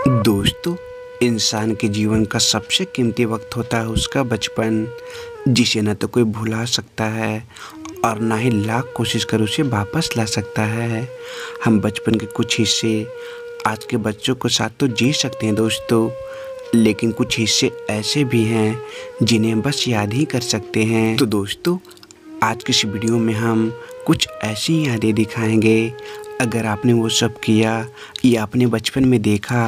दोस्तों, इंसान के जीवन का सबसे कीमती वक्त होता है उसका बचपन, जिसे न तो कोई भुला सकता है और ना ही लाख कोशिश कर उसे वापस ला सकता है। हम बचपन के कुछ हिस्से आज के बच्चों के साथ तो जी सकते हैं दोस्तों, लेकिन कुछ हिस्से ऐसे भी हैं जिन्हें हम बस याद ही कर सकते हैं। तो दोस्तों, आज की इस वीडियो में हम कुछ ऐसी यादें दिखाएंगे। अगर आपने वो सब किया या अपने बचपन में देखा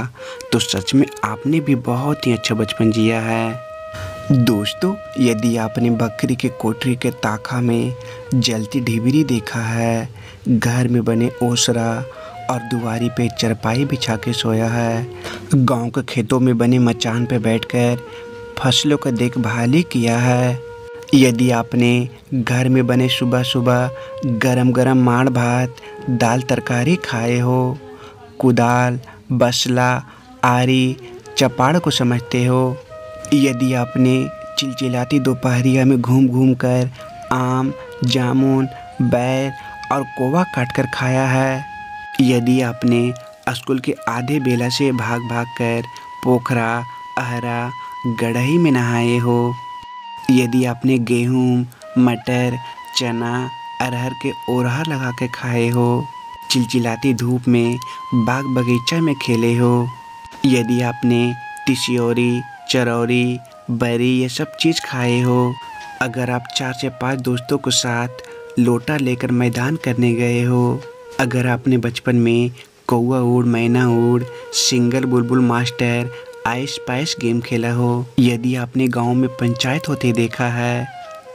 तो सच में आपने भी बहुत ही अच्छा बचपन जिया है। दोस्तों, यदि आपने बकरी के कोठरी के ताका में जलती ढिबरी देखा है, घर में बने ओसरा और दुआरी पे चरपाई बिछा के सोया है, गांव के खेतों में बने मचान पे बैठकर फसलों का देखभाल किया है, यदि आपने घर में बने सुबह सुबह गरम गरम माड़ भात दाल तरकारी खाए हो, कुदाल बसला आरी चपाड़ को समझते हो, यदि आपने चिलचिलाती दोपहरिया में घूम घूम कर आम जामुन बैर और कोवा काट कर खाया है, यदि आपने स्कूल के आधे बेला से भाग भाग कर पोखरा अहरा गड़ही में नहाए हो, यदि आपने गेहूँ मटर चना अरहर के ओरहर लगा के खाए हो, चिलचिलाती धूप में बाग बगीचा में खेले हो, यदि आपने तिसियोरी चरौरी बरी ये सब चीज़ खाए हो, अगर आप 4 से 5 दोस्तों के साथ लोटा लेकर मैदान करने गए हो, अगर आपने बचपन में कौआ उड़ मैना उड़ सिंगल बुलबुल मास्टर आइस पाइस गेम खेला हो, यदि आपने गांव में पंचायत होते देखा है,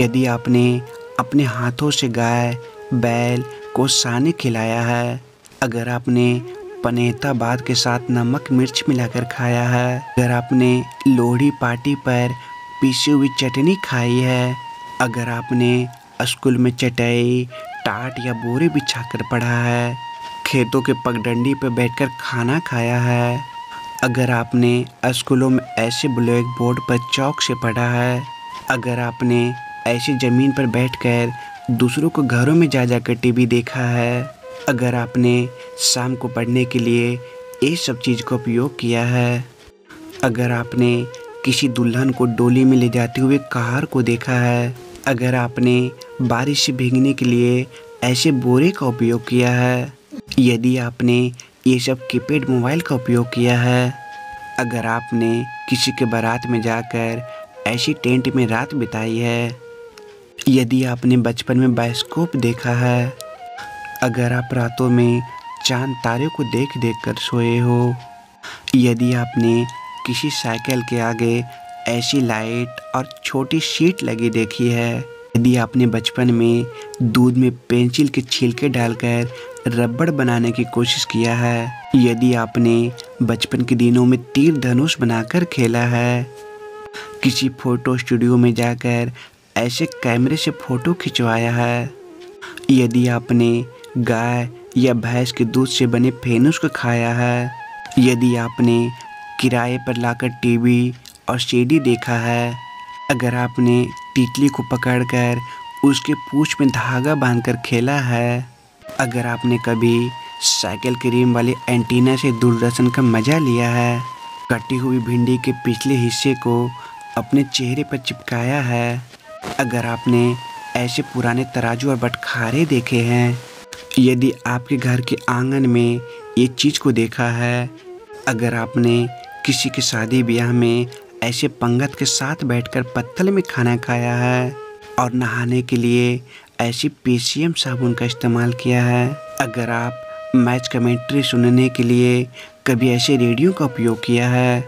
यदि आपने अपने हाथों से गाय बैल को सानी खिलाया है, अगर आपने पनेता बाद के साथ नमक मिर्च मिलाकर खाया है, अगर आपने लोहड़ी पार्टी पर पीसी हुई चटनी खाई है, अगर आपने स्कूल में चटाई टाट या बोरे बिछाकर पढ़ा है, खेतों के पगडंडी पर बैठकर खाना खाया है, अगर आपने स्कूलों में ऐसे ब्लैक बोर्ड पर चौक से पढ़ा है, अगर आपने ऐसी ज़मीन पर बैठकर दूसरों को घरों में जा जाकर टीवी देखा है, अगर आपने शाम को पढ़ने के लिए ये सब चीज़ का उपयोग किया है, अगर आपने किसी दुल्हन को डोली में ले जाते हुए कार को देखा है, अगर आपने बारिश से भीगने के लिए ऐसे बोरे का उपयोग किया है, यदि आपने ये सब कीपैड मोबाइल का उपयोग किया है, अगर आपने किसी के बारात में जाकर ऐसी टेंट में रात बिताई है, यदि आपने बचपन में बायोस्कोप देखा है, अगर आप रातों में चांद तारे को देख देख कर सोए हो, यदि आपने किसी साइकिल के आगे ऐसी लाइट और छोटी शीट लगी देखी है, यदि आपने बचपन में दूध में पेंसिल के छिलके डालकर रबड़ बनाने की कोशिश किया है, यदि आपने बचपन के दिनों में तीर धनुष बनाकर खेला है, किसी फोटो स्टूडियो में जाकर ऐसे कैमरे से फ़ोटो खिंचवाया है, यदि आपने गाय या भैंस के दूध से बने फेनुस को खाया है, यदि आपने किराए पर लाकर टीवी और सीडी देखा है, अगर आपने तितली को पकड़कर उसके पूंछ में धागा बांधकर खेला है, अगर आपने कभी साइकिल के रिम वाले एंटीना से दूरदर्शन का मज़ा लिया है, कटी हुई भिंडी के पिछले हिस्से को अपने चेहरे पर चिपकाया है, अगर आपने ऐसे पुराने तराजू और बटखारे देखे हैं, यदि आपके घर के आंगन में ये चीज़ को देखा है, अगर आपने किसी के शादी ब्याह में ऐसे पंगत के साथ बैठकर पत्तल में खाना खाया है और नहाने के लिए ऐसी पीसीएम साबुन का इस्तेमाल किया है, अगर आप मैच कमेंट्री सुनने के लिए कभी ऐसे रेडियो का उपयोग किया है,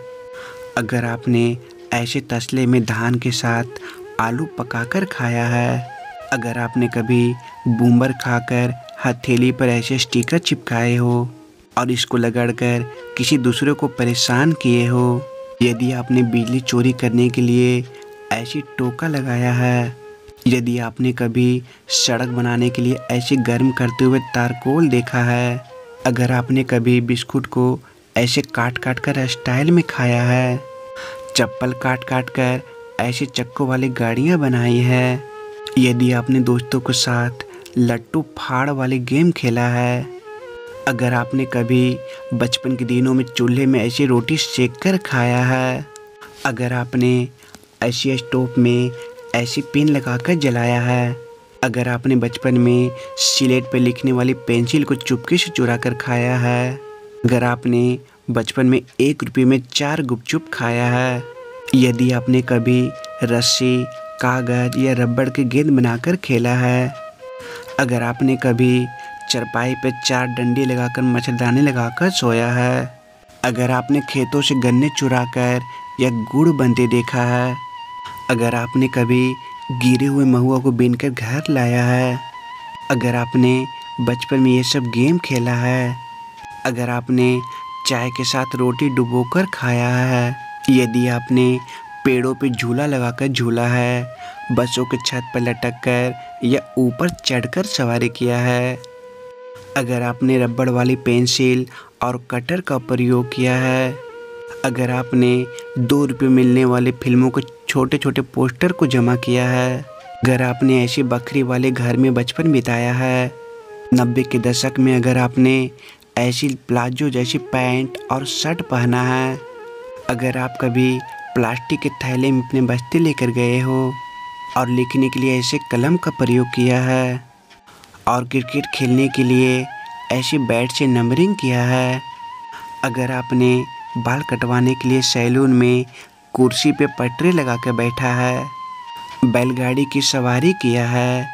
अगर आपने ऐसे तसले में धान के साथ आलू पकाकर खाया है, अगर आपने कभी बूमर खाकर हथेली पर ऐसे स्टिकर चिपकाए हो और इसको लगड़कर किसी दूसरे को परेशान किए हो, यदि आपने बिजली चोरी करने के लिए ऐसी टोका लगाया है, यदि आपने कभी सड़क बनाने के लिए ऐसे गर्म करते हुए तारकोल देखा है, अगर आपने कभी बिस्कुट को ऐसे काट काट कर स्टाइल में खाया है, चप्पल काट काट कर ऐसे चक्कों वाली गाड़ियाँ बनाई है, यदि आपने दोस्तों के साथ लट्टू फाड़ वाली गेम खेला है, अगर आपने कभी बचपन के दिनों में चूल्हे में ऐसी रोटी सेक कर खाया है, अगर आपने ऐसी स्टोव में ऐसी पिन लगाकर जलाया है, अगर आपने बचपन में स्लेट पर लिखने वाली पेंसिल को चुपके से चुरा कर खाया है, अगर आपने बचपन में 1 रुपये में 4 गुपचुप खाया है, यदि आपने कभी रस्सी, कागज या रबड़ के गेंद बनाकर खेला है, अगर आपने कभी चारपाई पे 4 डंडी लगाकर मच्छरदानी लगाकर सोया है, अगर आपने खेतों से गन्ने चुराकर या गुड़ बनते देखा है, अगर आपने कभी गिरे हुए महुआ को बीनकर घर लाया है, अगर आपने बचपन में ये सब गेम खेला है, अगर आपने चाय के साथ रोटी डुबोकर खाया है, यदि आपने पेड़ों पे झूला लगाकर झूला है, बसों के छत पर लटक कर या ऊपर चढ़कर सवारी किया है, अगर आपने रबड़ वाली पेंसिल और कटर का प्रयोग किया है, अगर आपने 2 रुपये मिलने वाले फिल्मों के छोटे छोटे पोस्टर को जमा किया है, अगर आपने ऐसी बकरी वाले घर में बचपन बिताया है, 90 के दशक में अगर आपने ऐसी प्लाजो जैसी पैंट और शर्ट पहना है, अगर आप कभी प्लास्टिक के थैले में अपने बस्ते लेकर गए हो और लिखने के लिए ऐसे कलम का प्रयोग किया है और क्रिकेट खेलने के लिए ऐसी बैट से नंबरिंग किया है, अगर आपने बाल कटवाने के लिए सैलून में कुर्सी पे पटरे लगा कर बैठा है, बैलगाड़ी की सवारी किया है,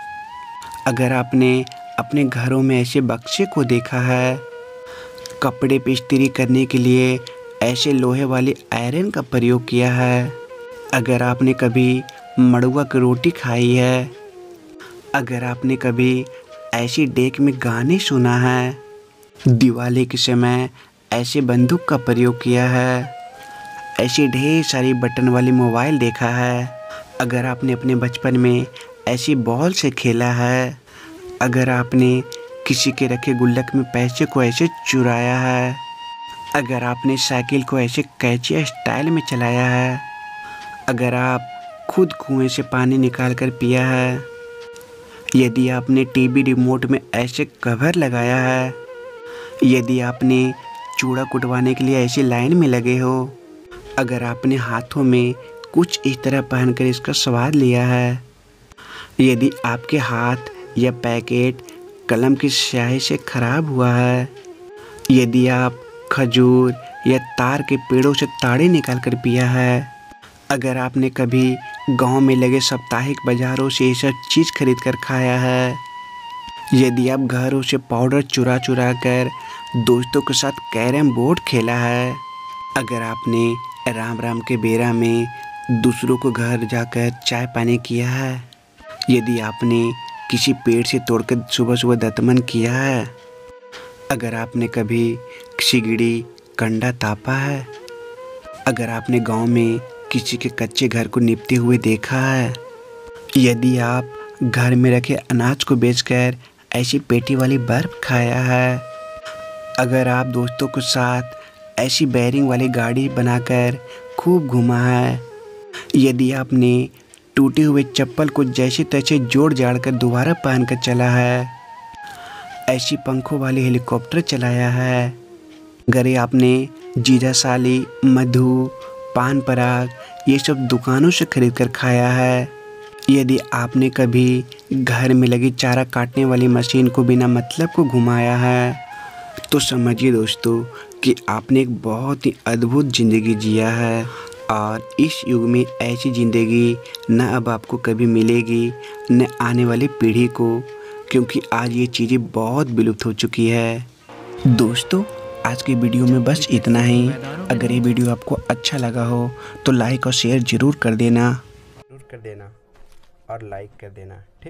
अगर आपने अपने घरों में ऐसे बक्से को देखा है, कपड़े पे इस्त्री करने के लिए ऐसे लोहे वाली आयरन का प्रयोग किया है, अगर आपने कभी मड़ुआ की रोटी खाई है, अगर आपने कभी ऐसी डेक में गाने सुना है, दिवाली के समय ऐसे बंदूक का प्रयोग किया है, ऐसी ढेर सारी बटन वाली मोबाइल देखा है, अगर आपने अपने बचपन में ऐसी बॉल से खेला है, अगर आपने किसी के रखे गुल्लक में पैसे को ऐसे चुराया है, अगर आपने साइकिल को ऐसे कैची स्टाइल में चलाया है, अगर आप खुद कुएं से पानी निकाल कर पिया है, यदि आपने टीवी रिमोट में ऐसे कवर लगाया है, यदि आपने चूड़ा कुटवाने के लिए ऐसी लाइन में लगे हो, अगर आपने हाथों में कुछ इस तरह पहनकर इसका स्वाद लिया है, यदि आपके हाथ या पैकेट कलम की स्याही से खराब हुआ है, यदि आप खजूर या तार के पेड़ों से ताड़े निकाल कर पिया है, अगर आपने कभी गांव में लगे साप्ताहिक बाज़ारों से ये सब चीज़ खरीद कर खाया है, यदि आप घरों से पाउडर चुरा चुरा कर दोस्तों के साथ कैरम बोर्ड खेला है, अगर आपने राम राम के बेरा में दूसरों को घर जाकर चाय पानी किया है, यदि आपने किसी पेड़ से तोड़कर सुबह सुबह दतमन किया है, अगर आपने कभी सिगड़ी कंडा तापा है, अगर आपने गांव में किसी के कच्चे घर को निपते हुए देखा है, यदि आप घर में रखे अनाज को बेचकर ऐसी पेटी वाली बर्फ खाया है, अगर आप दोस्तों के साथ ऐसी बैरिंग वाली गाड़ी बनाकर खूब घूमा है, यदि आपने टूटे हुए चप्पल को जैसे तैसे जोड़ जाड़ कर दोबारा पहन कर चला है, ऐसी पंखों वाली हेलीकॉप्टर चलाया है, अगर आपने जीरा साली, मधु, पान पराग ये सब दुकानों से खरीद कर खाया है, यदि आपने कभी घर में लगी चारा काटने वाली मशीन को बिना मतलब को घुमाया है, तो समझिए दोस्तों कि आपने एक बहुत ही अद्भुत ज़िंदगी जिया है और इस युग में ऐसी ज़िंदगी न अब आपको कभी मिलेगी न आने वाली पीढ़ी को, क्योंकि आज ये चीज़ें बहुत विलुप्त हो चुकी है। दोस्तों आज की वीडियो में बस इतना ही। अगर ये वीडियो आपको अच्छा लगा हो तो लाइक और शेयर ज़रूर कर देना और लाइक कर देना। ठीक।